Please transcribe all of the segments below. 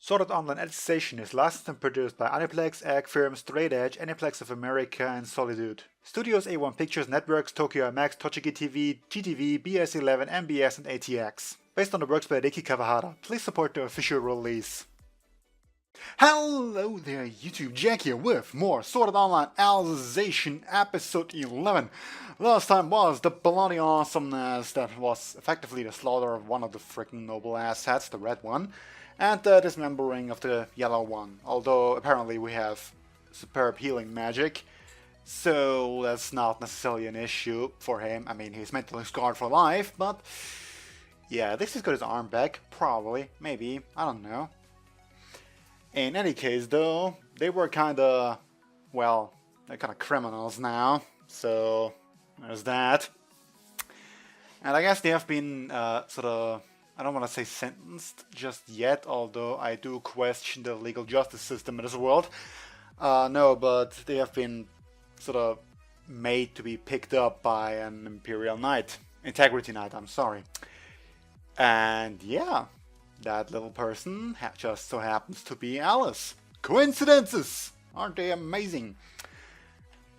Sword Art Online Alicization is licensed and produced by Aniplex, Egg Firm, Straight Edge, Aniplex of America, and Solitude. Studios A1 Pictures Networks, Tokyo MX, Tochigi TV, GTV, BS11, MBS, and ATX. Based on the works by Riki Kawahara. Please support the official release. Hello there YouTube, Jack here with more Sword Art Online Alicization episode 11. Last time was the bloody awesomeness that was effectively the slaughter of one of the freaking noble assets, the red one, and the dismembering of the yellow one, although apparently we have superb healing magic, so that's not necessarily an issue for him. I mean, he's mentally scarred for life, but yeah, at least he's got his arm back, probably, maybe, I don't know. In any case, though, they were kinda, well, they're kinda criminals now, so there's that. And I guess they have been sort of, I don't want to say sentenced just yet, although I do question the legal justice system in this world. No, but they have been sort of made to be picked up by an Imperial Knight. Integrity Knight, I'm sorry. And yeah, that little person just so happens to be Alice. Coincidences! Aren't they amazing?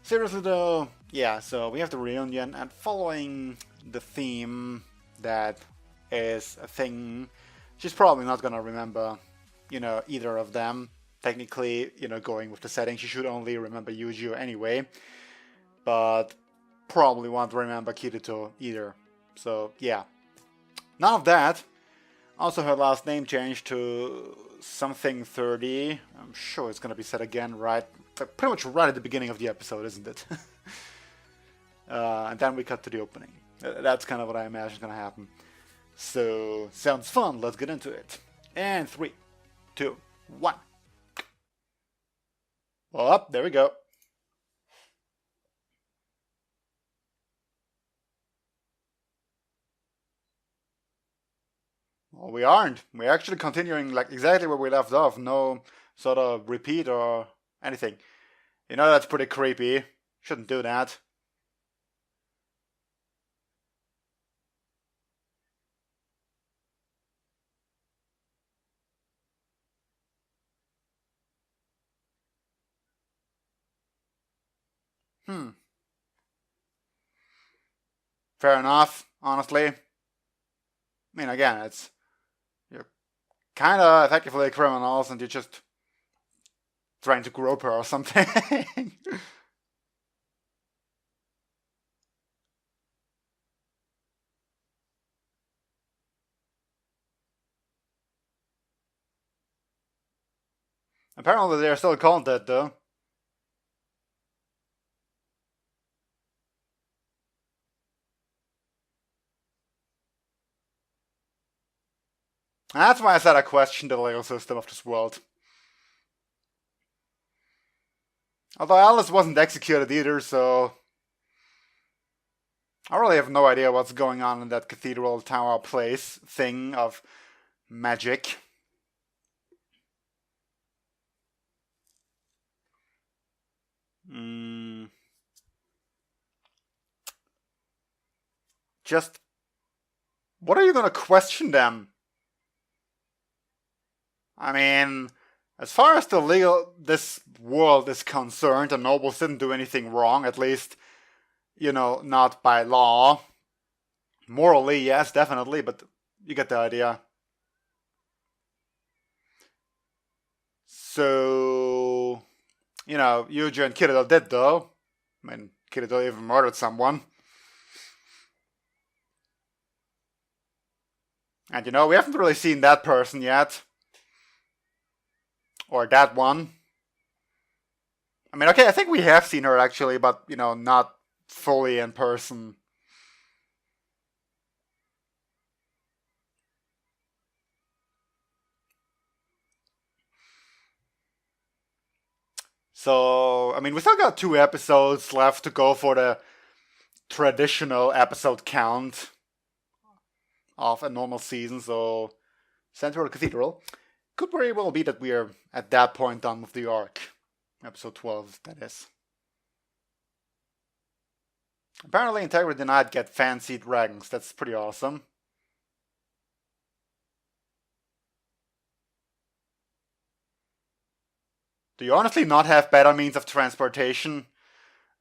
Seriously though, yeah, so we have the reunion, and following the theme that is a thing, she's probably not gonna remember, you know, either of them. Technically, you know, going with the setting, she should only remember Yuji anyway, but probably won't remember Kirito either. So yeah, none of that. Also, her last name changed to something 30. I'm sure it's gonna be said again, right? Pretty much right at the beginning of the episode, isn't it? And then we cut to the opening. That's kind of what I imagine is gonna happen. So, sounds fun, let's get into it. And 3, 2, 1. Well, up, there we go. Well, we aren't. We're actually continuing like exactly where we left off. No sort of repeat or anything. You know, that's pretty creepy. Shouldn't do that. Fair enough, honestly. I mean, again, it's... You're kind of effectively criminals and you're just trying to grope her or something. Apparently they're still content, though. That's why I said I questioned the legal system of this world. Although Alice wasn't executed either, so... I really have no idea what's going on in that Cathedral Tower place thing of magic. Just... What are you gonna question them? I mean, as far as the legal, this world is concerned, the nobles didn't do anything wrong, at least, you know, not by law. Morally, yes, definitely, but you get the idea. So, you know, Yuji and Kirito did, though. I mean, Kirito even murdered someone. And, you know, we haven't really seen that person yet. Or that one. I mean, okay, I think we have seen her actually, but, you know, not fully in person. So, I mean, we still got 2 episodes left to go for the traditional episode count of a normal season, so Central Cathedral. Could very well be that we are at that point done with the arc. Episode 12, that is. Apparently Integrity Knight get fancy dragons, that's pretty awesome. Do you honestly not have better means of transportation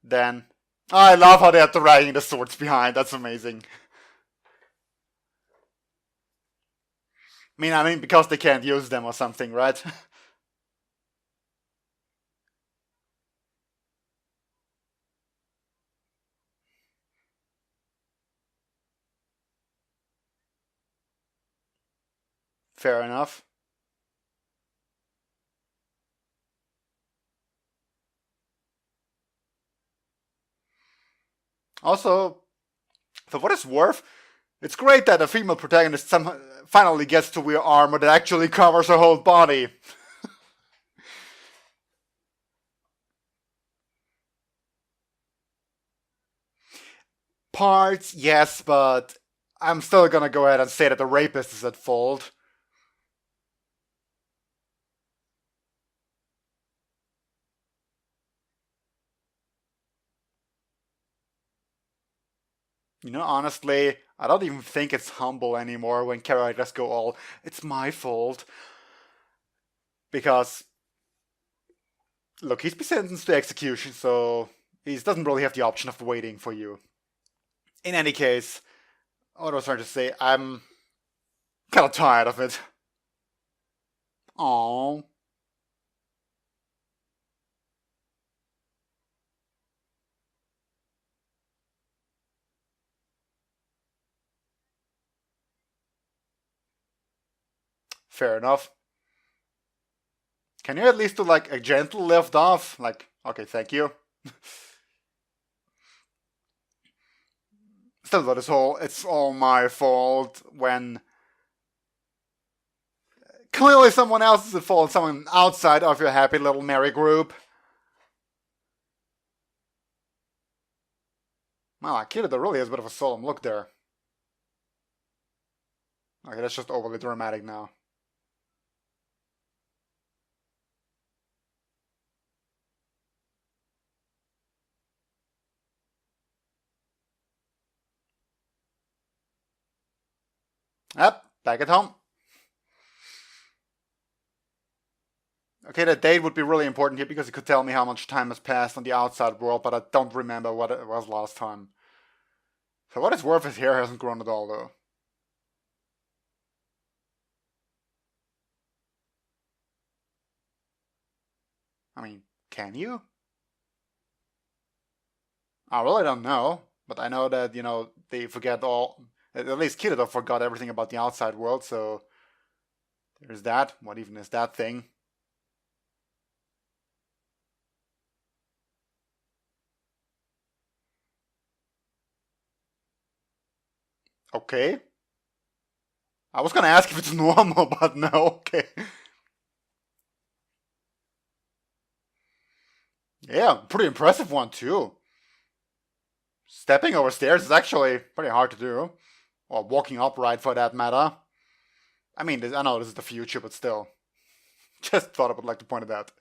than... Oh, I love how they're dragging the swords behind. That's amazing. I mean, because they can't use them or something, right? Fair enough. Also, for what it's worth, it's great that a female protagonist finally gets to wear armor that actually covers her whole body. Parts, yes, but I'm still gonna go ahead and say that the rapist is at fault. Honestly, I don't even think it's humble anymore when characters go all, it's my fault. Because, look, he's been sentenced to execution, so he doesn't really have the option of waiting for you. In any case, what I was trying to say, I'm kind of tired of it. Aww. Fair enough. Can you at least do like a gentle lift off? Like, okay, thank you. Still though, this whole it's all my fault when clearly someone else is at fault, someone outside of your happy little merry group. Well, Kirito really has a bit of a solemn look there. Okay, that's just overly dramatic now. Yep, back at home. Okay, that date would be really important here because it could tell me how much time has passed on the outside world, but I don't remember what it was last time. For what it's worth, his hair hasn't grown at all, though. I mean, can you? I really don't know, but I know that, they forget all. At least Kirito forgot everything about the outside world, so there's that. What even is that thing? Okay. I was gonna ask if it's normal, but no, okay. Yeah, pretty impressive one, too. Stepping over stairs is actually pretty hard to do. Or walking upright for that matter. I mean, I know this is the future, but still. Just thought I would like to point it out.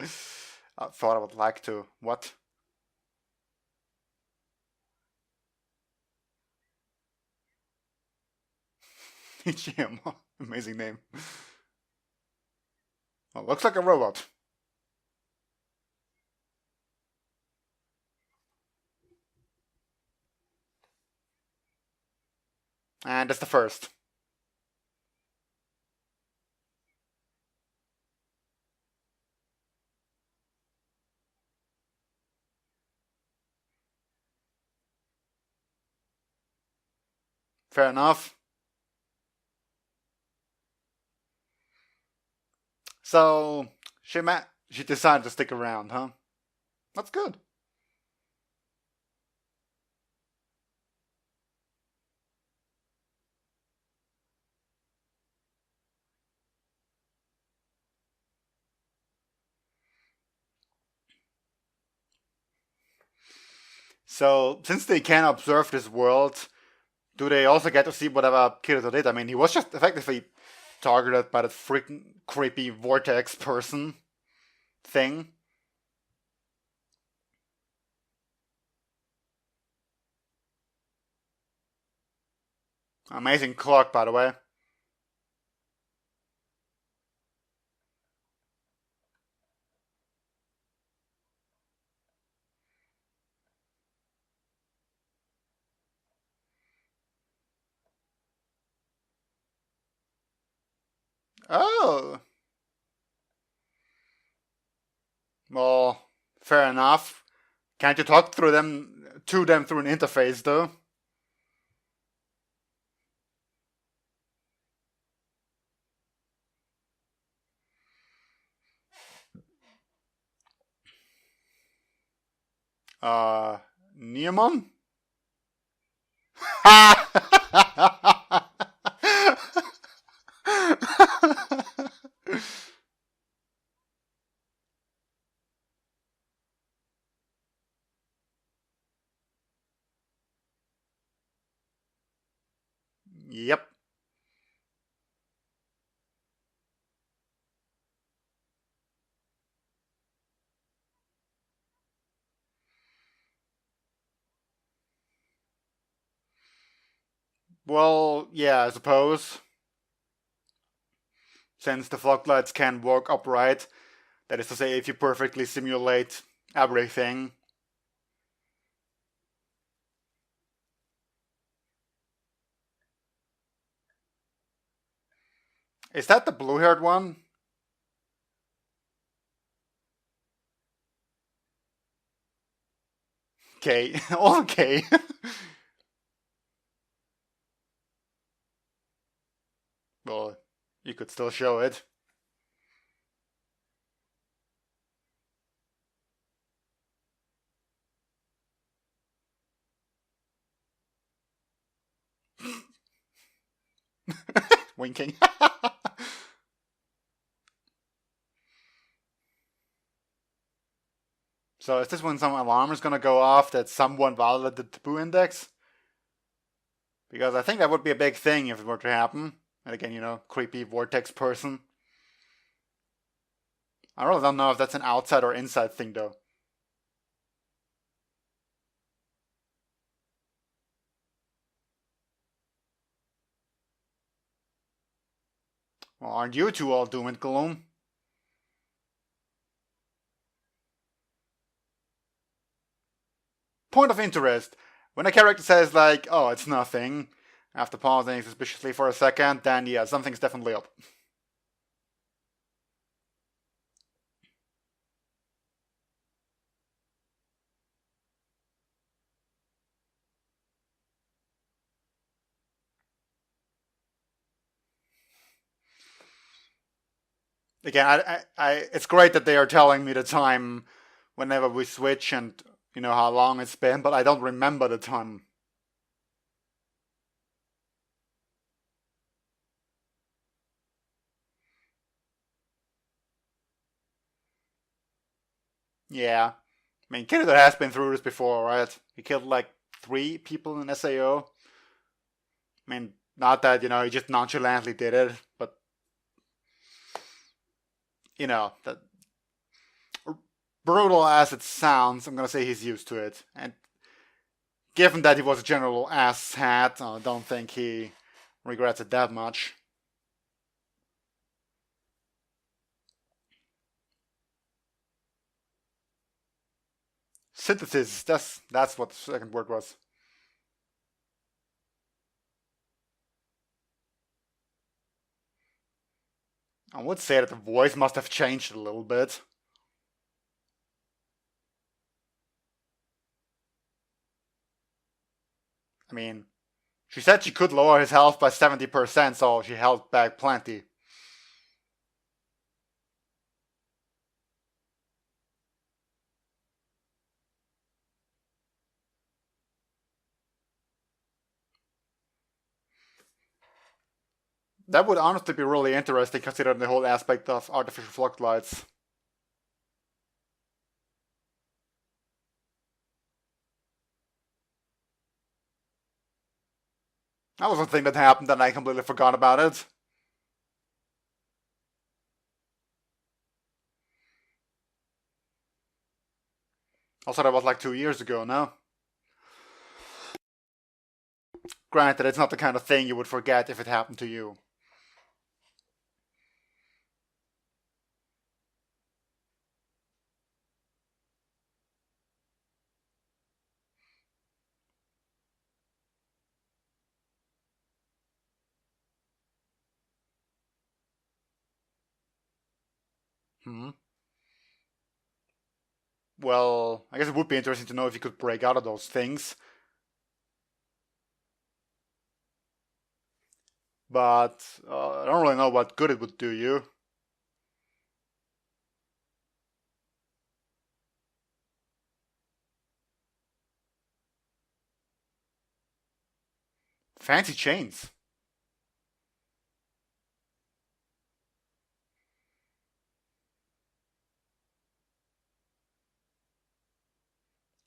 I thought I would like to. What? Ichiyama. Amazing name. Well, looks like a robot. And that's the first. Fair enough. So, she decided to stick around, huh? That's good. So, since they can observe this world, do they also get to see whatever Kirito did? I mean, he was just effectively targeted by that freaking creepy vortex person thing. Amazing clock, by the way. Oh. Well, fair enough. Can't you talk through them to them through an interface though? Neomon? Yep. Well, yeah, I suppose. Since the floodlights can work upright, that is to say, if you perfectly simulate everything. Is that the blue-haired one? Okay, okay. Well, you could still show it. Winking. So is this when some alarm is gonna go off that someone violated the taboo index? Because I think that would be a big thing if it were to happen. And again, you know, creepy vortex person. I really don't know if that's an outside or inside thing though. Well, aren't you two all doom and gloom? Point of interest. When a character says like, oh, it's nothing, after pausing suspiciously for a second, then yeah, something's definitely up. Again, it's great that they are telling me the time whenever we switch and you know how long it's been, but I don't remember the time. Yeah, I mean, Cathedral has been through this before, right? He killed like 3 people in SAO. I mean, not that you know he just nonchalantly did it, but you know that brutal as it sounds, I'm gonna say he's used to it. And given that he was a general ass hat, I don't think he regrets it that much. Synthesis, that's what the second word was. I would say that the voice must have changed a little bit. I mean, she said she could lower his health by 70%, so she held back plenty. That would honestly be really interesting considering the whole aspect of artificial floodlights. That was a thing that happened and I completely forgot about it. Also, that was like 2 years ago now. Granted, it's not the kind of thing you would forget if it happened to you. Hmm. Well, I guess it would be interesting to know if you could break out of those things. But I don't really know what good it would do you. Fancy chains.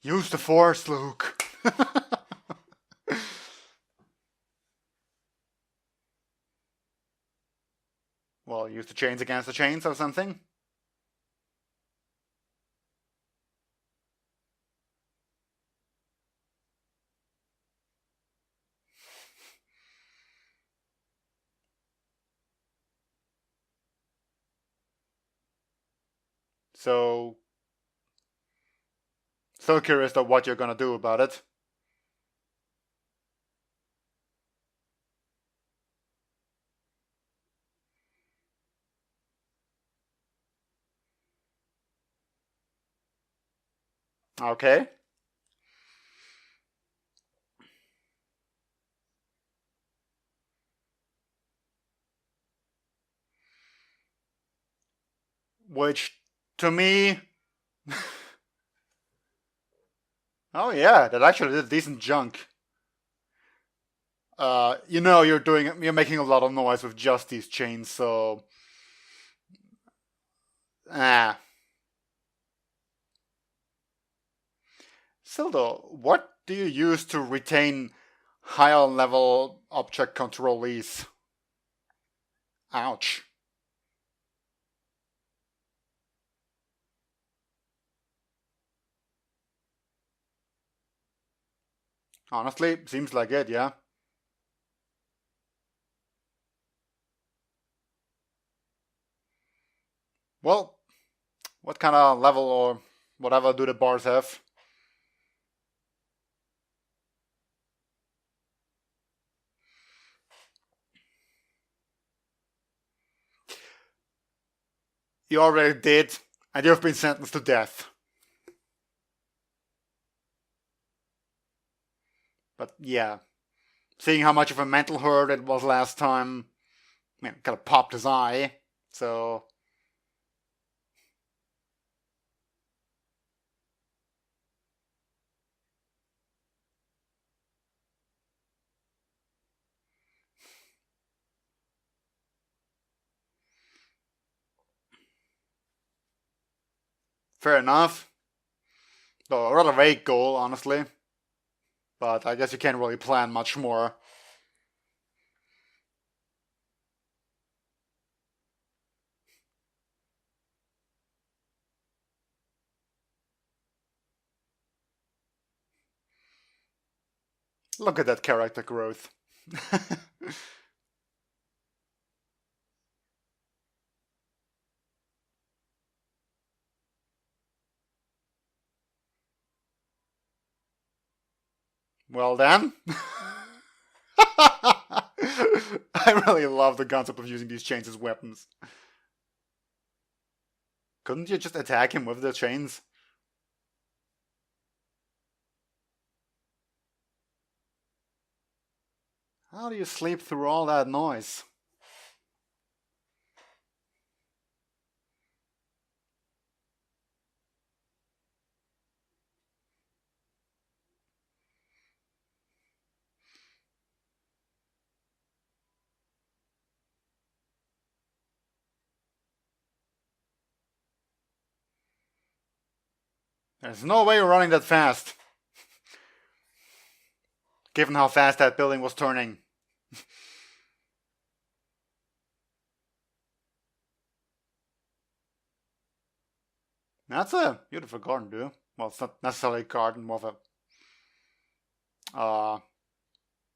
Use the force, Luke. Well, use the chains against the chains or something. So, still curious though what you're gonna do about it. Okay. Which, to me, oh yeah, that actually did decent junk. You know you're making a lot of noise with just these chains, so ah. Still though, what do you use to retain higher level object controlees? Ouch. Honestly, seems like it, yeah. Well, what kind of level or whatever do the bars have? You already did, and you've been sentenced to death. But yeah, seeing how much of a mental hurt it was last time, man, kind of popped his eye. So, fair enough. Though a rather vague goal, honestly. But I guess you can't really plan much more. Look at that character growth. Well then. I really love the concept of using these chains as weapons. Couldn't you just attack him with the chains? How do you sleep through all that noise? There's no way you're running that fast, given how fast that building was turning. That's a beautiful garden, dude. Well, it's not necessarily a garden, more of a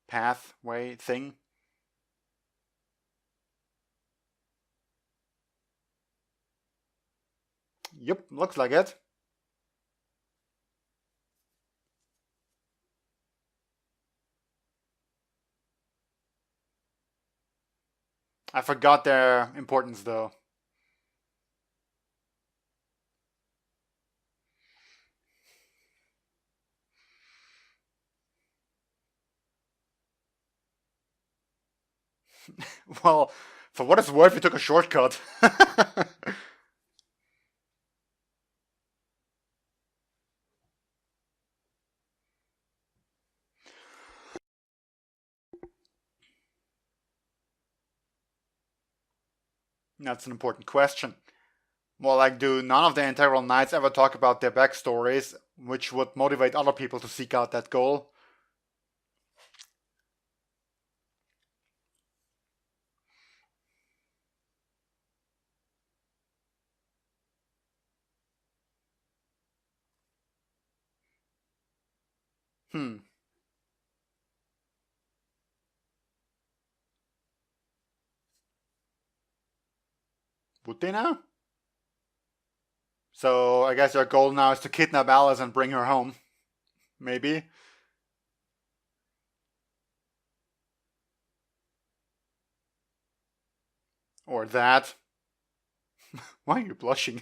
pathway thing. Yep, looks like it. I forgot their importance though. Well, for what it's worth, we took a shortcut. That's an important question. Well, like, do none of the Integral Knights ever talk about their backstories, which would motivate other people to seek out that goal? Hmm. Would they now? So I guess your goal now is to kidnap Alice and bring her home. Maybe. Or that. Why are you blushing?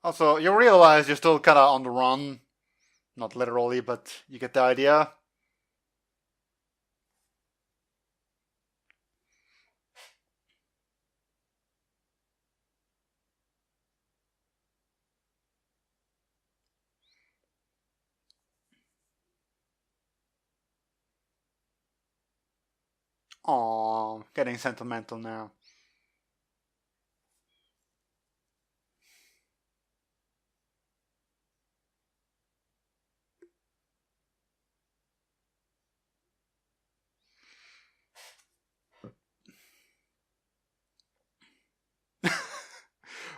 Also, you realize you're still kinda on the run. Not literally, but you get the idea. Aww, getting sentimental now.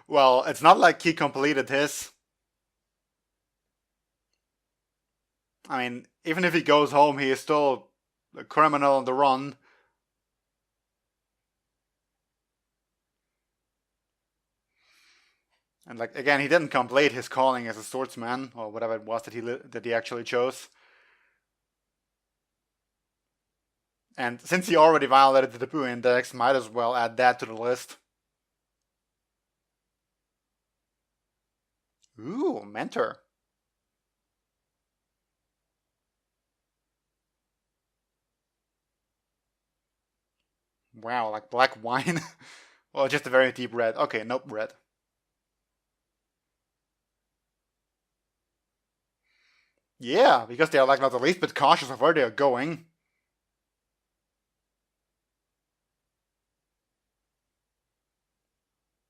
Well, it's not like he completed his. I mean, even if he goes home, he is still a criminal on the run. And like again, he didn't complete his calling as a swordsman or whatever it was that he actually chose. And since he already violated the Taboo index, might as well add that to the list. Ooh, mentor. Wow, like black wine? Well, just a very deep red. Okay, nope, red. Yeah, because they are like not the least bit cautious of where they are going.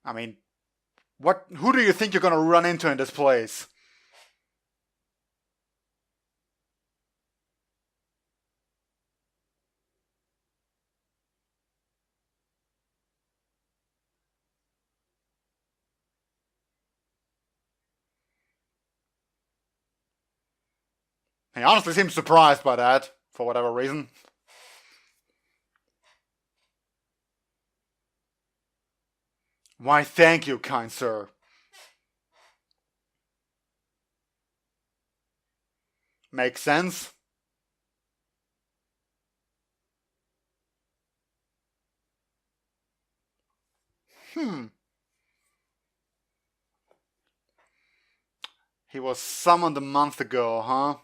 I mean, what? Who do you think you're gonna run into in this place? He honestly seems surprised by that, for whatever reason. Why, thank you, kind sir. Makes sense. Hmm. He was summoned a month ago, huh?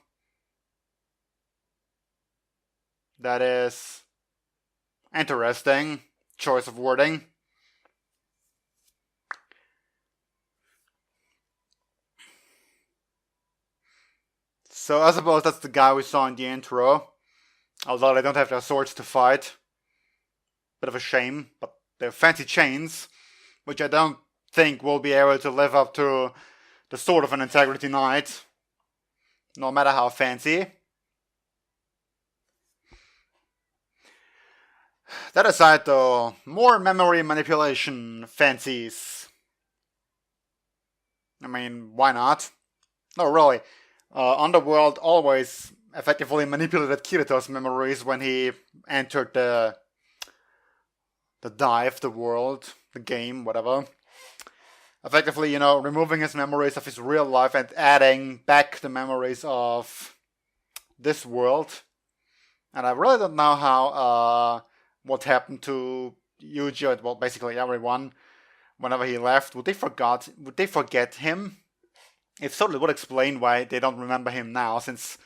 That is interesting choice of wording. So I suppose that's the guy we saw in the intro. Although they don't have their swords to fight. Bit of a shame, but they have fancy chains, which I don't think will be able to live up to the sword of an integrity knight. No matter how fancy. That aside though, more memory manipulation fancies. I mean, why not? No, really. Underworld always effectively manipulated Kirito's memories when he entered the dive, the world, the game, whatever. Effectively, removing his memories of his real life and adding back the memories of this world. And I really don't know how what happened to Yuji, well, basically everyone, whenever he left. Would they forget him? it totally would explain why they don't remember him now, since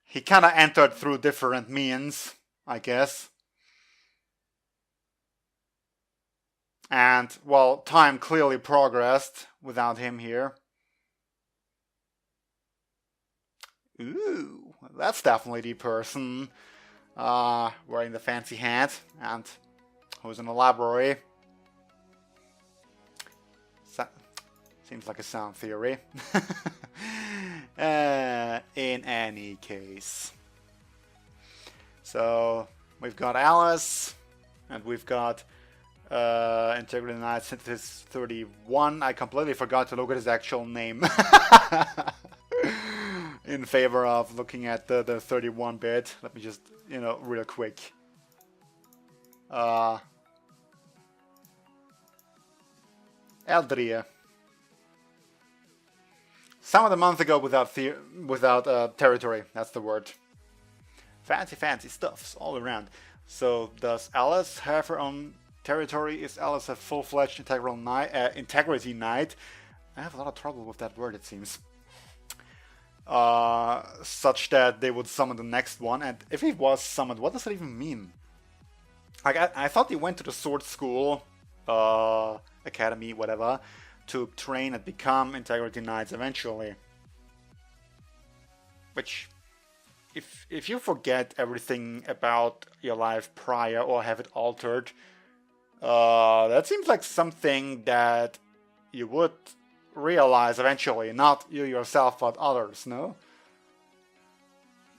he kind of entered through different means, I guess. And, well, time clearly progressed without him here. Ooh, that's definitely the person wearing the fancy hat and who's in the library. Seems like a sound theory. In any case. So, we've got Alice, and we've got Integrity Knight Synthesis 31. I completely forgot to look at his actual name. In favor of looking at the 31-bit. Let me just, real quick. Eldria. Summoned a month ago without territory. That's the word. Fancy stuffs all around. So does Alice have her own territory? Is Alice a full-fledged integrity knight? I have a lot of trouble with that word, it seems. Such that they would summon the next one. And if he was summoned, what does that even mean? Like, I thought he went to the sword school, academy, whatever, to train and become integrity knights eventually. Which, if you forget everything about your life prior or have it altered, that seems like something that you would realize eventually, not you yourself but others, no?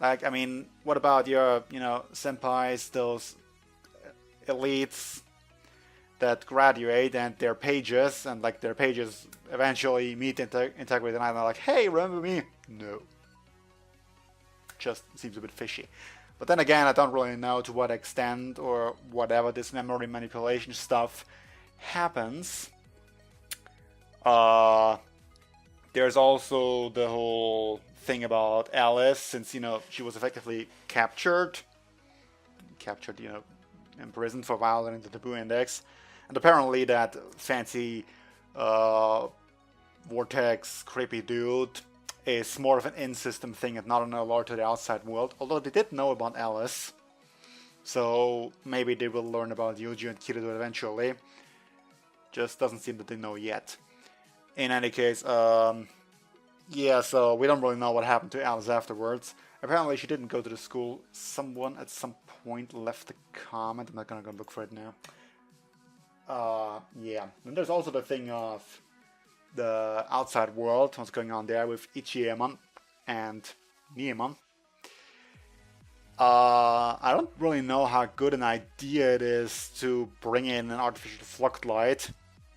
Like, I mean, what about your, senpais, those elites that graduate and their pages, and like their pages eventually meet integrity and I'm like, hey, remember me? No. Just seems a bit fishy. But then again, I don't really know to what extent or whatever this memory manipulation stuff happens. There's also the whole thing about Alice, since, she was effectively captured, imprisoned for violating the Taboo Index. And apparently that fancy vortex creepy dude is more of an in-system thing and not an alert to the outside world. Although they did know about Alice. So maybe they will learn about Yuji and Kirito eventually. Just doesn't seem that they know yet. In any case, yeah, so we don't really know what happened to Alice afterwards. Apparently she didn't go to the school. Someone at some point left a comment. I'm not gonna go look for it now. Yeah. And there's also the thing of the outside world, what's going on there with Ichiemon and Niemon. I don't really know how good an idea it is to bring in an artificial floodlight.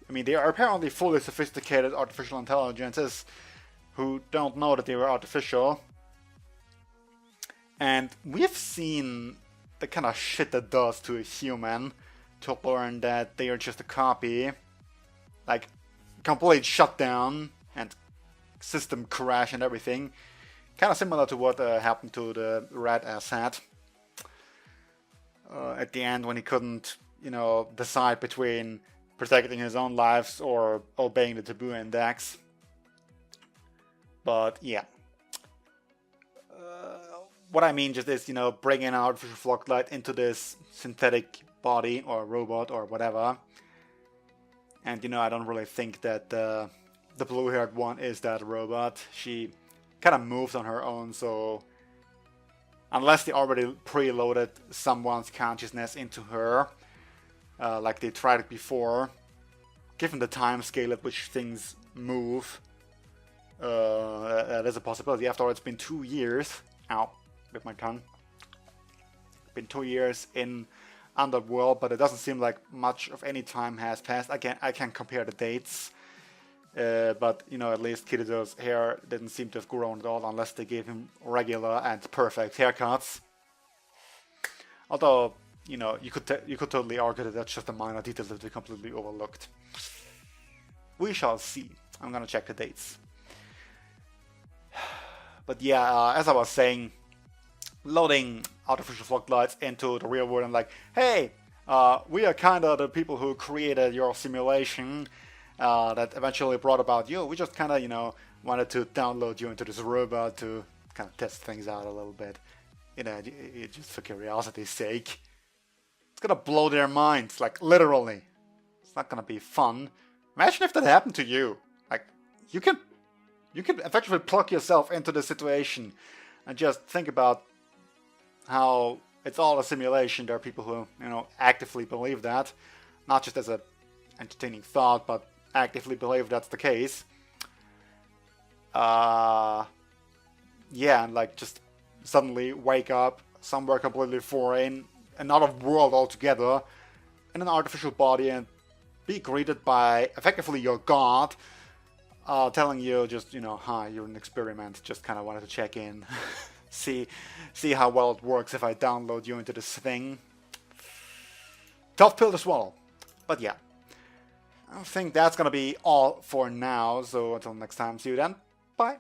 I mean, they are apparently fully sophisticated artificial intelligences who don't know that they were artificial. And we've seen the kind of shit that does to a human to learn that they are just a copy. Like, complete shutdown and system crash and everything. Kind of similar to what happened to the rat asshat. At the end, when he couldn't, decide between protecting his own lives or obeying the Taboo Index. But yeah. What I mean just is, bringing an artificial floodlight into this synthetic body or robot or whatever. And, I don't really think that the blue-haired one is that robot. She kind of moves on her own, so unless they already preloaded someone's consciousness into her, like they tried it before, given the time scale at which things move, that is a possibility. After all, it's been 2 years. Ow, with my tongue. Been 2 years in Underworld, but it doesn't seem like much of any time has passed. I can compare the dates. But, at least Kirito's hair didn't seem to have grown at all unless they gave him regular and perfect haircuts. Although, you could totally argue that that's just a minor detail that we completely overlooked. We shall see. I'm gonna check the dates. But yeah, as I was saying, loading artificial floodlights into the real world and like, hey, we are kind of the people who created your simulation that eventually brought about you. We just kind of, wanted to download you into this robot to kind of test things out a little bit. You know, just for curiosity's sake. It's gonna blow their minds, like literally. It's not gonna be fun. Imagine if that happened to you. Like, you can effectively plug yourself into the situation and just think about how it's all a simulation. There are people who, you know, actively believe that, not just as a entertaining thought, but actively believe that's the case. Yeah, and like just suddenly wake up somewhere completely foreign, another world altogether, in an artificial body, and be greeted by effectively your god, telling you just, you know, hi, you're an experiment, just kind of wanted to check in, see how well it works if I download you into this thing. Tough pill to swallow, but yeah. I think that's gonna be all for now, so until next time, see you then, bye!